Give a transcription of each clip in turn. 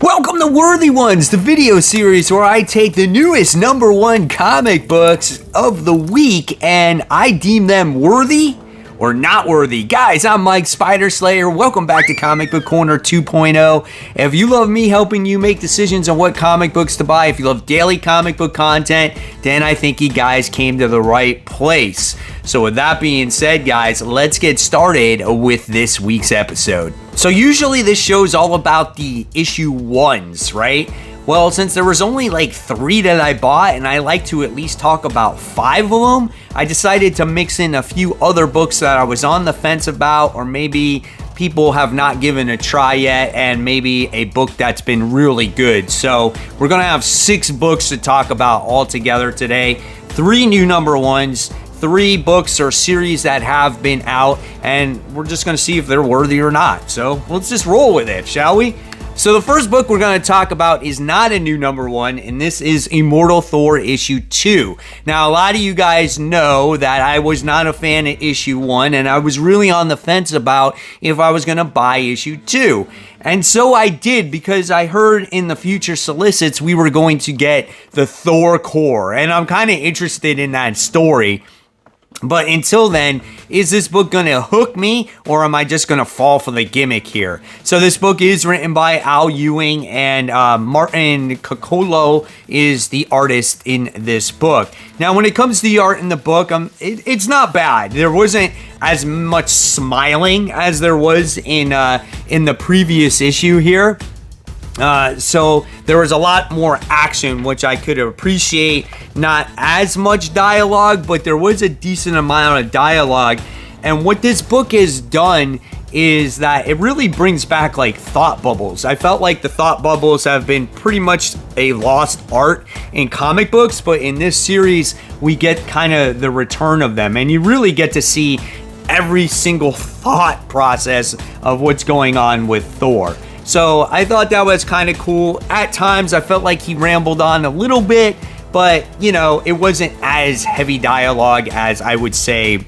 Welcome to Worthy Ones, the video series where I take the newest #1 comic books of the week and I deem them worthy or not worthy. Guys, I'm Mike Spider Slayer. Welcome back to Comic Book Corner 2.0. If you love me helping you make decisions on what comic books to buy, if you love daily comic book content, then I think you guys came to the right place. So with that being said, guys, let's get started with this week's episode. So usually this show is all about the issue ones, right? Well, since there was only like 3 that I bought and I like to at least talk about 5 of them, I decided to mix in a few other books that I was on the fence about, or maybe people have not given a try yet, and maybe a book that's been really good. So we're gonna have 6 books to talk about all together today. 3 new #1s, 3 books or series that have been out, and we're just gonna see if they're worthy or not. So let's just roll with it, shall we? So the first book we're going to talk about is not a new #1, and this is Immortal Thor issue 2. Now, a lot of you guys know that I was not a fan of issue 1, and I was really on the fence about if I was going to buy issue 2. And so I did, because I heard in the future solicits we were going to get the Thor core, and I'm kind of interested in that story. But until then, is this book going to hook me, or am I just going to fall for the gimmick here? So this book is written by Al Ewing, and Martin Coccolo is the artist in this book. Now, when it comes to the art in the book, it's not bad. There wasn't as much smiling as there was in the previous issue here. So there was a lot more action, which I could appreciate. Not as much dialogue, but there was a decent amount of dialogue. And what this book has done is that it really brings back like thought bubbles. I felt like the thought bubbles have been pretty much a lost art in comic books, but in this series we get kind of the return of them, and you really get to see every single thought process of what's going on with Thor. So I thought that was kind of cool. At times I felt like he rambled on a little bit, but you know, it wasn't as heavy dialogue as I would say,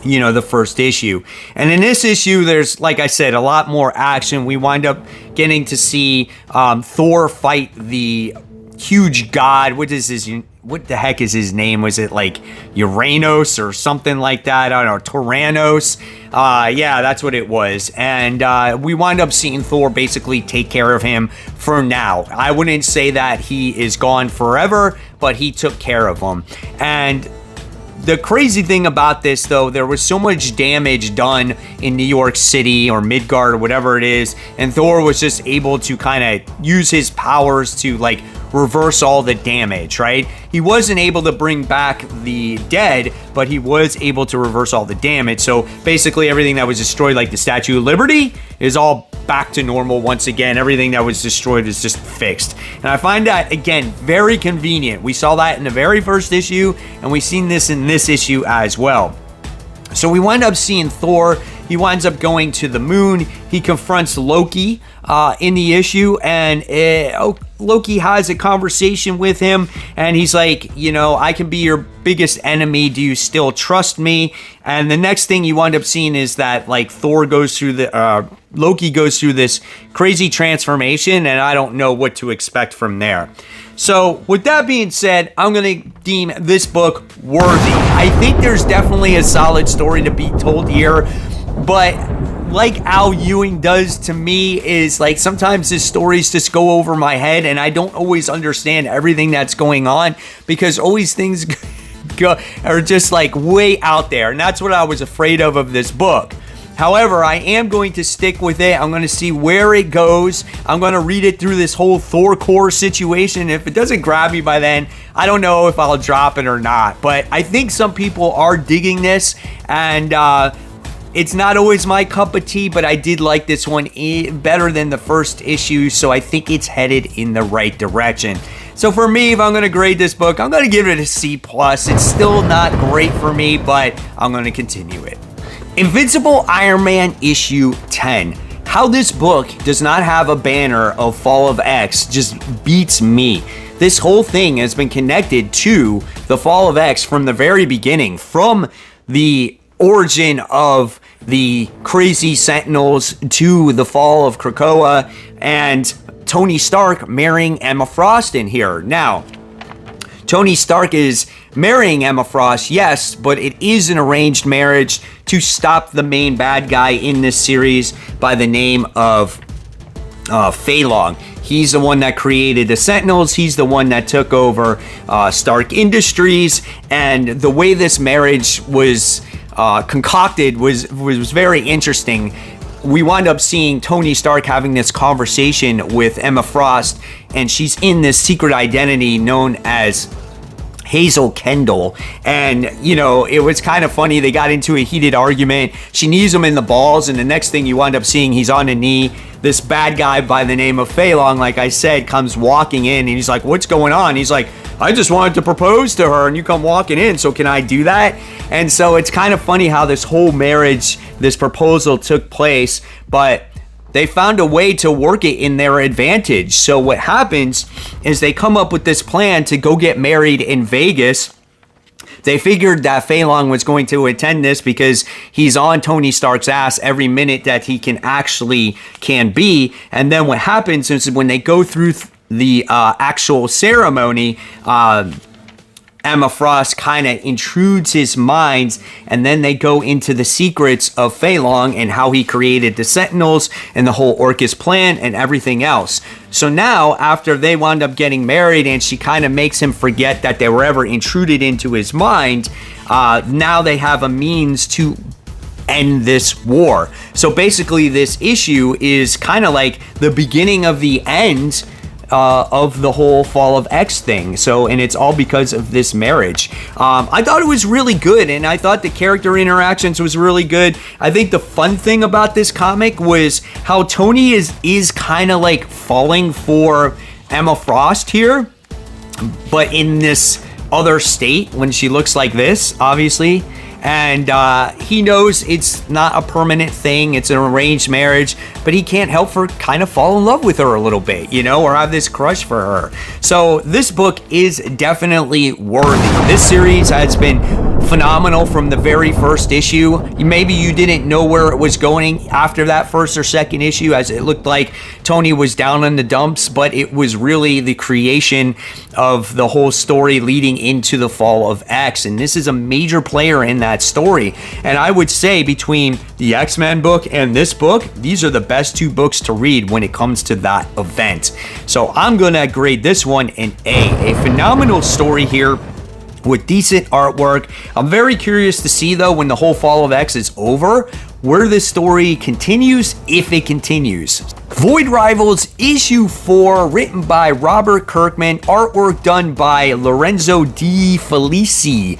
you know, the first issue. And in this issue, there's, like I said, a lot more action. We wind up getting to see Thor fight the huge god. What the heck is his name? Was it like Uranus or something like that? I don't know, Tyrannos. Yeah, that's what it was. And we wind up seeing Thor basically take care of him for now. I wouldn't say that he is gone forever, but he took care of him. And the crazy thing about this, though, there was so much damage done in New York City or Midgard or whatever it is, and Thor was just able to kind of use his powers to like reverse all the damage, right? He wasn't able to bring back the dead, but he was able to reverse all the damage. So basically everything that was destroyed, like the Statue of Liberty, is all back to normal once again. Everything that was destroyed is just fixed. And I find that, again, very convenient. We saw that in the very first issue, and we've seen this in this issue as well. So we wind up seeing Thor. He winds up going to the moon. He confronts Loki in the issue, and Loki has a conversation with him, and he's like, you know, I can be your biggest enemy. Do you still trust me? And the next thing you wind up seeing is that like Thor goes through Loki goes through this crazy transformation, and I don't know what to expect from there. So with that being said, I'm going to deem this book worthy. I think there's definitely a solid story to be told here, but like Al Ewing does to me is like sometimes his stories just go over my head, and I don't always understand everything that's going on, because always things are just like way out there, and that's what I was afraid of this book. However, I am going to stick with it. I'm going to see where it goes. I'm going to read it through this whole Thor core situation. If it doesn't grab me by then, I don't know if I'll drop it or not. But I think some people are digging this, and it's not always my cup of tea, but I did like this one better than the first issue, so I think it's headed in the right direction. So for me, if I'm going to grade this book, I'm going to give it a C+. It's still not great for me, but I'm going to continue it. Invincible Iron Man issue 10. How this book does not have a banner of Fall of X just beats me. This whole thing has been connected to the Fall of X from the very beginning, from the origin of the crazy Sentinels to the fall of Krakoa, and Tony Stark marrying Emma Frost in here. Now, Tony Stark is marrying Emma Frost, yes, but it is an arranged marriage to stop the main bad guy in this series by the name of Fei Long. He's the one that created the Sentinels. He's the one that took over Stark Industries. And the way this marriage was concocted was very interesting. We wind up seeing Tony Stark having this conversation with Emma Frost, and she's in this secret identity known as Hazel Kendall. And, you know, it was kind of funny. They got into a heated argument. She knees him in the balls, and the next thing you wind up seeing, he's on a knee. This bad guy by the name of Fei Long, like I said, comes walking in, and he's like, what's going on? He's like, I just wanted to propose to her, and you come walking in, so can I do that? And so it's kind of funny how this whole marriage, this proposal took place, but they found a way to work it in their advantage. So what happens is they come up with this plan to go get married in Vegas. They figured that Fei Long was going to attend this because he's on Tony Stark's ass every minute that he can be. And then what happens is when they go through the actual ceremony, Emma Frost kind of intrudes his mind, and then they go into the secrets of Fei Long and how he created the Sentinels and the whole Orcus plan and everything else. So now, after they wound up getting married and she kind of makes him forget that they were ever intruded into his mind, now they have a means to end this war. So basically, this issue is kind of like the beginning of the end of the whole Fall of X thing. So, and it's all because of this marriage. I thought it was really good, and I thought the character interactions was really good. I think the fun thing about this comic was how Tony is kind of like falling for Emma Frost here, but in this other state when she looks like this, obviously. And he knows it's not a permanent thing. It's an arranged marriage, but he can't help but kind of fall in love with her a little bit, you know, or have this crush for her. So this book is definitely worthy. This series has been phenomenal from the very first issue. Maybe you didn't know where it was going after that first or second issue, as it looked like Tony was down in the dumps, but it was really the creation of the whole story leading into the Fall of X. And this is a major player in that story. And I would say between the X-Men book and this book, these are the best two books to read when it comes to that event. So I'm gonna grade this one an A. A phenomenal story here with decent artwork. I'm very curious to see, though, when the whole Fall of X is over, where this story continues, if it continues. Void Rivals issue 4, written by Robert Kirkman, artwork done by Lorenzo Di Felici.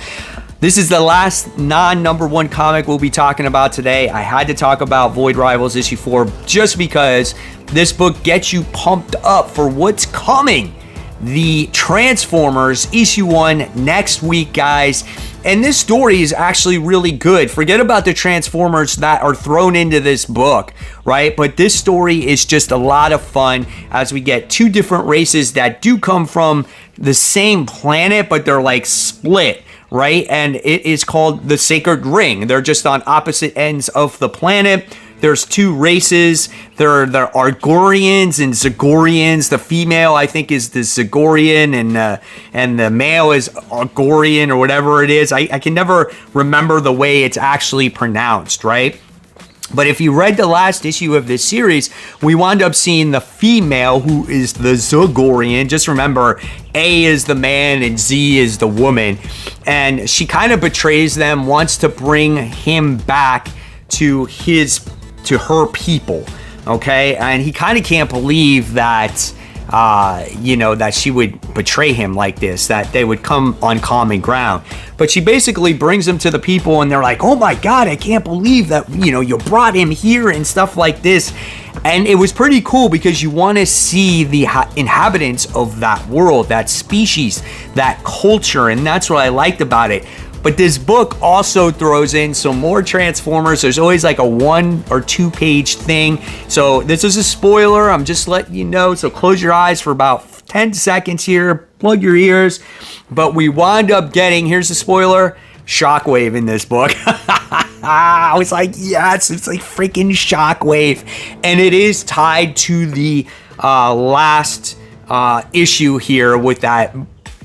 This is the last non-number one comic we'll be talking about today. I had to talk about Void Rivals issue 4 just because this book gets you pumped up for what's coming. The Transformers issue 1 next week, guys. And this story is actually really good. Forget about the Transformers that are thrown into this book, right? But this story is just a lot of fun as we get two different races that do come from the same planet, but they're like split, right? And it is called the Sacred Ring. They're just on opposite ends of the planet. There's two races. There are Argorians and Zagorians. The female, I think, is the Zagorian, and the male is Argorian or whatever it is. I can never remember the way it's actually pronounced, right? But if you read the last issue of this series, we wound up seeing the female, who is the Zagorian. Just remember, A is the man and Z is the woman. And she kind of betrays them, wants to bring him back to her people, okay? And he kind of can't believe that, that she would betray him like this, that they would come on common ground. But she basically brings him to the people, and they're like, oh my God, I can't believe that, you brought him here and stuff like this. And it was pretty cool because you want to see the inhabitants of that world, that species, that culture, and that's what I liked about it. But this book also throws in some more Transformers. There's always like a 1 or 2 page thing. So this is a spoiler. I'm just letting you know. So close your eyes for about 10 seconds here. Plug your ears. But we wind up getting, here's the spoiler, Shockwave in this book. I was like, yes, it's like freaking Shockwave. And it is tied to the last issue here with that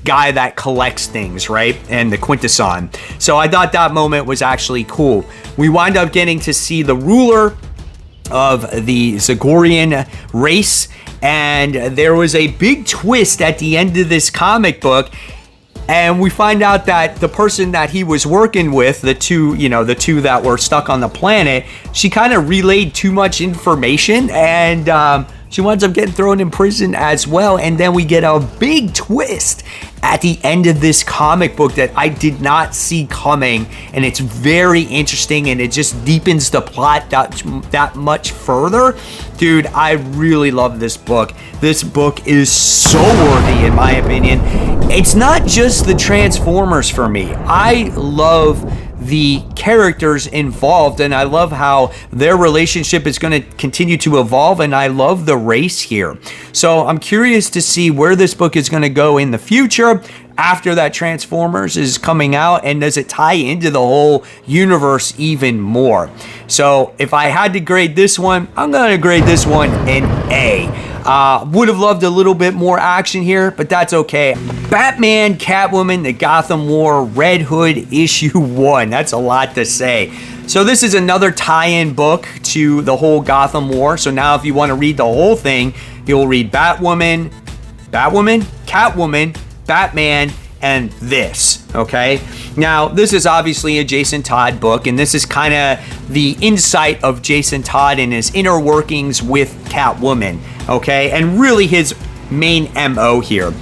guy that collects things, right? And the Quintesson. So I thought that moment was actually cool. We wind up getting to see the ruler of the Zagorian race, and there was a big twist at the end of this comic book, and we find out that the person that he was working with, the two that were stuck on the planet, she kind of relayed too much information, and she winds up getting thrown in prison as well. And then we get a big twist at the end of this comic book that I did not see coming. And it's very interesting, and it just deepens the plot that much further. Dude, I really love this book. This book is so worthy, in my opinion. It's not just the Transformers for me. I love the characters involved, and I love how their relationship is going to continue to evolve, and I love the race here. So I'm curious to see where this book is going to go in the future after that Transformers is coming out, and does it tie into the whole universe even more. So if I had to grade this one, I'm going to grade this one an A. Would have loved a little bit more action here, but that's okay. Batman, Catwoman, the Gotham War, Red Hood, issue 1. That's a lot to say. So this is another tie-in book to the whole Gotham War. So now if you want to read the whole thing, you'll read Catwoman, Batman, and this, okay? Now, this is obviously a Jason Todd book, and this is kind of the insight of Jason Todd and his inner workings with Catwoman, okay? And really his main MO here.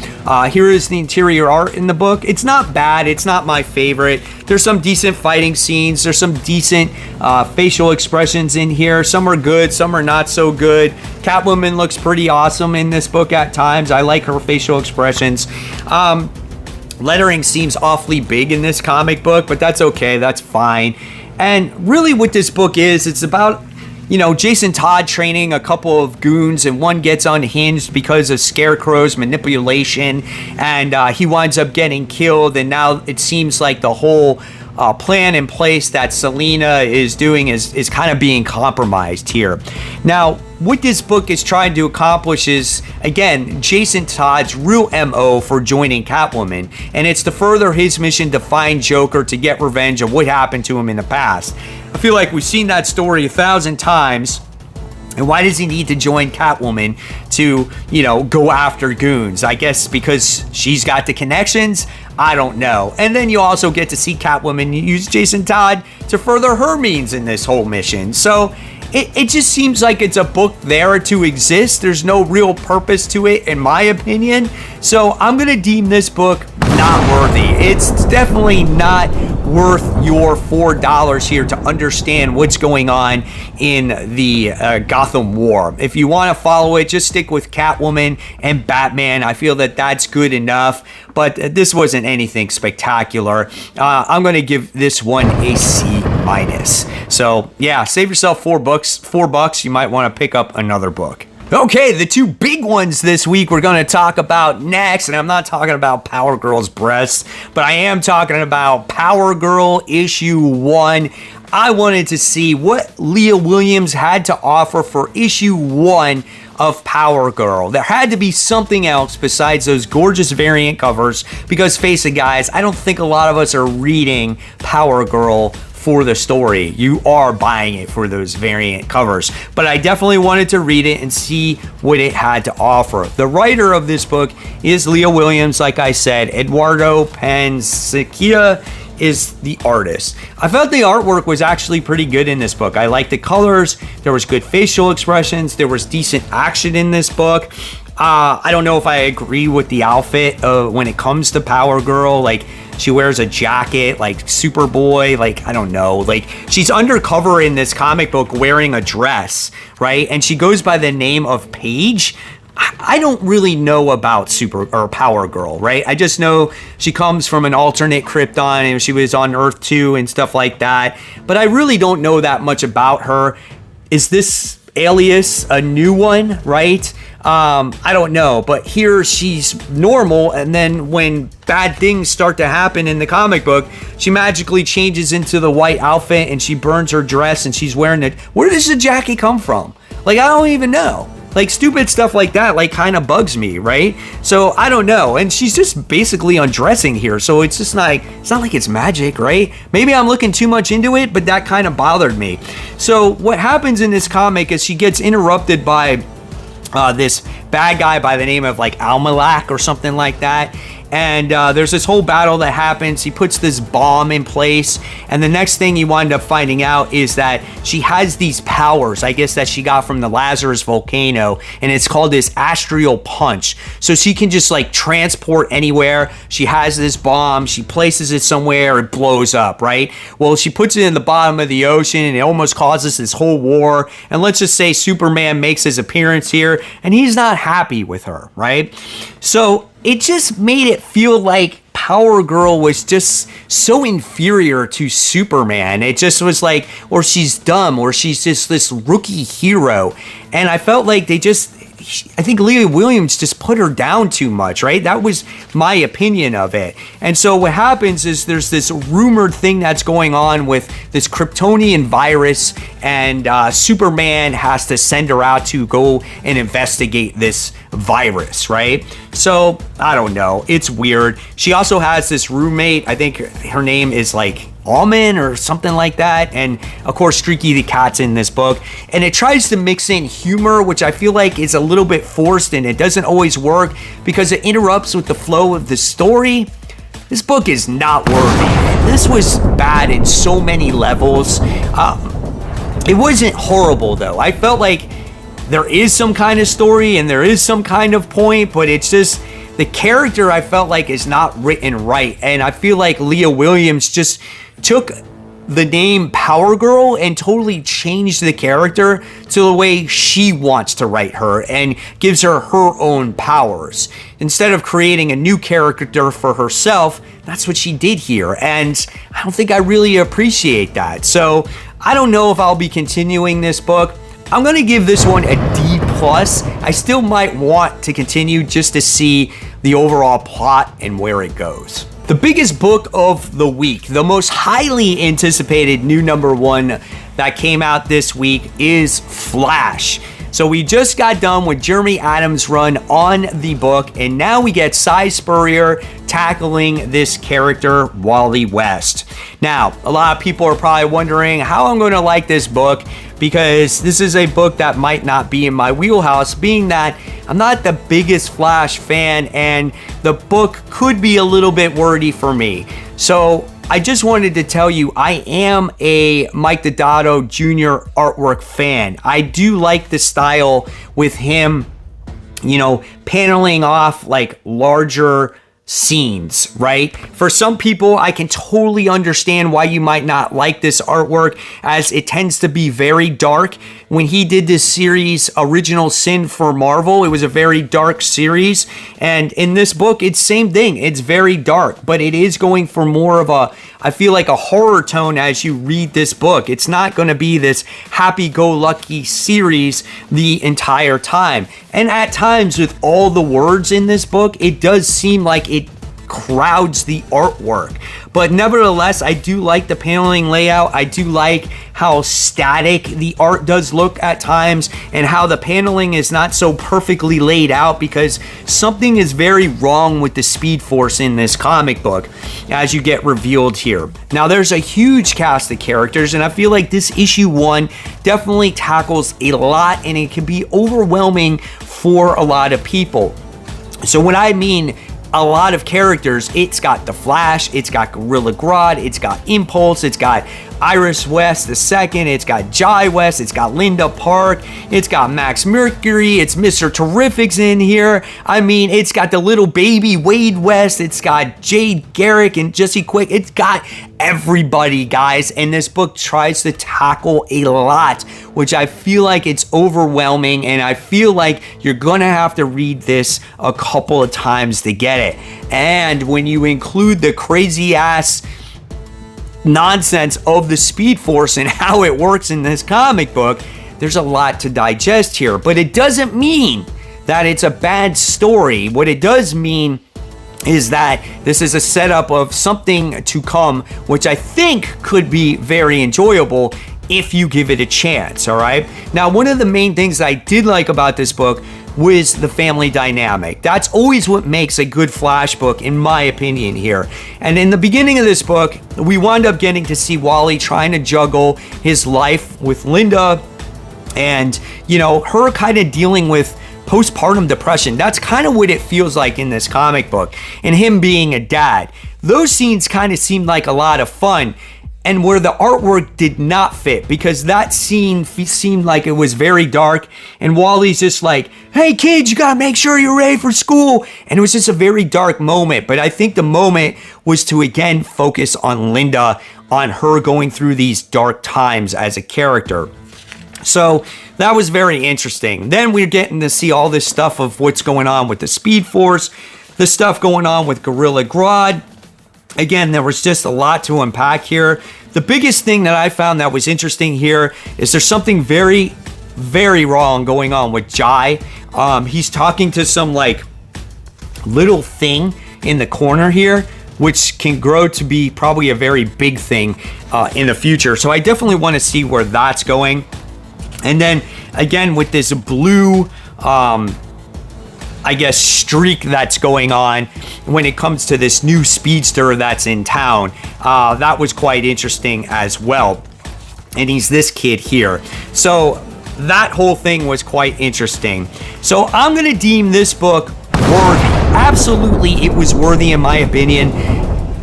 Here is the interior art in the book. It's not bad. It's not my favorite. There's some decent fighting scenes. There's some decent facial expressions in here. Some are good. Some are not so good. Catwoman looks pretty awesome in this book at times. I like her facial expressions. Lettering seems awfully big in this comic book, but that's okay. That's fine. And really what this book is, it's about, you know, Jason Todd training a couple of goons, and one gets unhinged because of Scarecrow's manipulation, and he winds up getting killed, and now it seems like the whole plan in place that Selina is doing is kind of being compromised here. Now, what this book is trying to accomplish is, again, Jason Todd's real MO for joining Catwoman, and it's to further his mission to find Joker to get revenge of what happened to him in the past. I feel like we've seen that story 1,000 times. And why does he need to join Catwoman to, you know, go after goons? I guess because she's got the connections? I don't know. And then you also get to see Catwoman use Jason Todd to further her means in this whole mission. So it just seems like it's a book there to exist. There's no real purpose to it, in my opinion. So I'm going to deem this book not worthy. It's definitely not worth your $4 here to understand what's going on in the Gotham War. If you want to follow it, just stick with Catwoman and Batman. I feel that that's good enough, but this wasn't anything spectacular. I'm going to give this one a C-. So yeah, save yourself $4. You might want to pick up another book. Okay, the two big ones this week we're going to talk about next, and I'm not talking about Powergirl's breasts, but I am talking about Powergirl issue 1. I wanted to see what Leah Williams had to offer for issue 1 of Powergirl. There had to be something else besides those gorgeous variant covers, because face it, guys, I don't think a lot of us are reading Powergirl for the story. You are buying it for those variant covers, but I definitely wanted to read it and see what it had to offer. The writer of this book is Leah Williams, like I said. Eduardo Pansiquita is the artist. I felt the artwork was actually pretty good in this book. I liked the colors. There was good facial expressions. There was decent action in this book. I don't know if I agree with the outfit when it comes to Powergirl. Like, she wears a jacket like Superboy. Like, I don't know. Like, she's undercover in this comic book wearing a dress, right? And she goes by the name of Paige. I don't really know about Powergirl, right? I just know she comes from an alternate Krypton and she was on Earth 2 and stuff like that. But I really don't know that much about her. Is this alias a new one, right? I don't know, but here she's normal, and then when bad things start to happen in the comic book, she magically changes into the white outfit and she burns her dress and she's wearing it. Where does the jacket come from? Like, I don't even know. Like, stupid stuff like that, like, kind of bugs me, right? So, I don't know. And she's just basically undressing here. So, it's just like, it's not like it's magic, right? Maybe I'm looking too much into it, but that kind of bothered me. So, what happens in this comic is she gets interrupted by this bad guy by the name of, like, Almalak or something like that. And there's this whole battle that happens. He puts this bomb in place. And the next thing you wind up finding out is that she has these powers, I guess, that she got from the Lazarus volcano. And it's called this astral punch. So she can just, like, transport anywhere. She has this bomb. She places it somewhere. It blows up, right? Well, she puts it in the bottom of the ocean. And it almost causes this whole war. And let's just say Superman makes his appearance here. And he's not happy with her, right? So it just made it feel like Powergirl was just so inferior to Superman. It just was like, or she's dumb, or she's just this rookie hero. And I felt like I think Leah Williams just put her down too much, right? That was my opinion of it. And so what happens is there's this rumored thing that's going on with this Kryptonian virus, and Superman has to send her out to go and investigate this virus, right? So, I don't know. It's weird. She also has this roommate. I think her name is like Almond or something like that. And of course, Streaky the Cat's in this book. And it tries to mix in humor, which I feel like is a little bit forced, and it doesn't always work because it interrupts with the flow of the story. This book is not worthy. This was bad in so many levels. It wasn't horrible, though. I felt like there is some kind of story and there is some kind of point, but it's just the character I felt like is not written right. And I feel like Leah Williams just took the name Powergirl and totally changed the character to the way she wants to write her and gives her her own powers. Instead of creating a new character for herself, that's what she did here. And I don't think I really appreciate that. So I don't know if I'll be continuing this book. I'm going to give this one a D+. I still might want to continue just to see the overall plot and where it goes. The biggest book of the week, the most highly anticipated new #1 that came out this week is Flash. So we just got done with Jeremy Adams' run on the book, and now we get Cy Spurrier tackling this character, Wally West. Now, a lot of people are probably wondering how I'm going to like this book, because this is a book that might not be in my wheelhouse, being that I'm not the biggest Flash fan, and the book could be a little bit wordy for me. So I just wanted to tell you, I am a Mike Deodato Jr. artwork fan. I do like the style with him, you know, paneling off like larger scenes, right? For some people, I can totally understand why you might not like this artwork, as it tends to be very dark. When he did this series, Original Sin for Marvel, it was a very dark series. And in this book, it's same thing. It's very dark, but it is going for more of a, I feel like, a horror tone as you read this book. It's not going to be this happy-go-lucky series the entire time. And at times, with all the words in this book, it does seem like it crowds the artwork. But nevertheless, I do like the paneling layout. I do like how static the art does look at times, and how the paneling is not so perfectly laid out, because something is very wrong with the Speed Force in this comic book, as you get revealed here. Now, there's a huge cast of characters, and I feel like this issue 1 definitely tackles a lot, and it can be overwhelming for a lot of people. So when I mean a lot of characters, it's got the Flash, it's got Gorilla Grodd, it's got Impulse, it's got Iris West II, it's got Jai West, it's got Linda Park, it's got Max Mercury, it's Mr. Terrific's in here. I mean, it's got the little baby Wade West, it's got Jade Garrick and Jesse Quick. It's got everybody, guys, and this book tries to tackle a lot, which I feel like it's overwhelming, and I feel like you're gonna have to read this a couple of times to get it. And when you include the crazy ass nonsense of the Speed Force and how it works in this comic book, there's a lot to digest here. But it doesn't mean that it's a bad story. What it does mean is that this is a setup of something to come, which I think could be very enjoyable if you give it a chance, all right? Now, one of the main things I did like about this book was the family dynamic. That's always what makes a good Flash book, in my opinion here. And in the beginning of this book, we wound up getting to see Wally trying to juggle his life with Linda and, you know, her kind of dealing with postpartum depression. That's kind of what it feels like in this comic book. And him being a dad. Those scenes kind of seemed like a lot of fun. And where the artwork did not fit, because that scene seemed like it was very dark, and Wally's just like, hey kids, you gotta make sure you're ready for school, and it was just a very dark moment. But I think the moment was to again focus on Linda, on her going through these dark times as a character. So that was very interesting. Then we're getting to see all this stuff of what's going on with the Speed Force, the stuff going on with Gorilla Grodd. Again, there was just a lot to unpack here. The biggest thing that I found that was interesting here is there's something very, very wrong going on with Jai. He's talking to some like little thing in the corner here, which can grow to be probably a very big thing in the future. So I definitely want to see where that's going. And then again, with this blue, I guess, streak that's going on when it comes to this new speedster that's in town. That was quite interesting as well. And he's this kid here. So that whole thing was quite interesting. So I'm going to deem this book worthy. Absolutely, it was worthy in my opinion.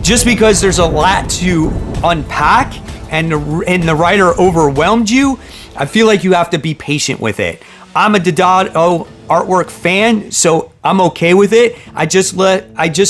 Just because there's a lot to unpack and the writer overwhelmed you, I feel like you have to be patient with it. I'm a Deodato artwork fan, so I'm okay with it. I just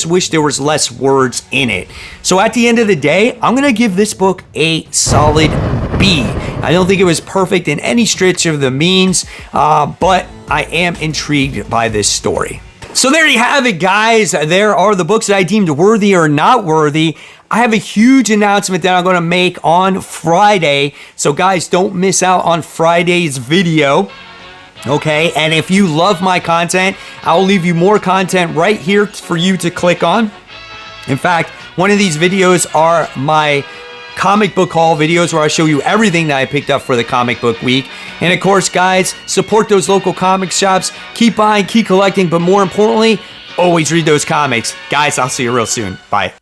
wish there was less words in it. So at the end of the day, I'm gonna give this book a solid B. I don't think it was perfect in any stretch of the means, but I am intrigued by this story. So there you have it, guys. There are the books that I deemed worthy or not worthy. I have a huge announcement that I'm going to make on Friday. So guys, don't miss out on Friday's video. Okay, and if you love my content, I'll leave you more content right here for you to click on. In fact, one of these videos are my comic book haul videos where I show you everything that I picked up for the comic book week. And of course, guys, support those local comic shops. Keep buying, keep collecting, but more importantly, always read those comics. Guys, I'll see you real soon. Bye.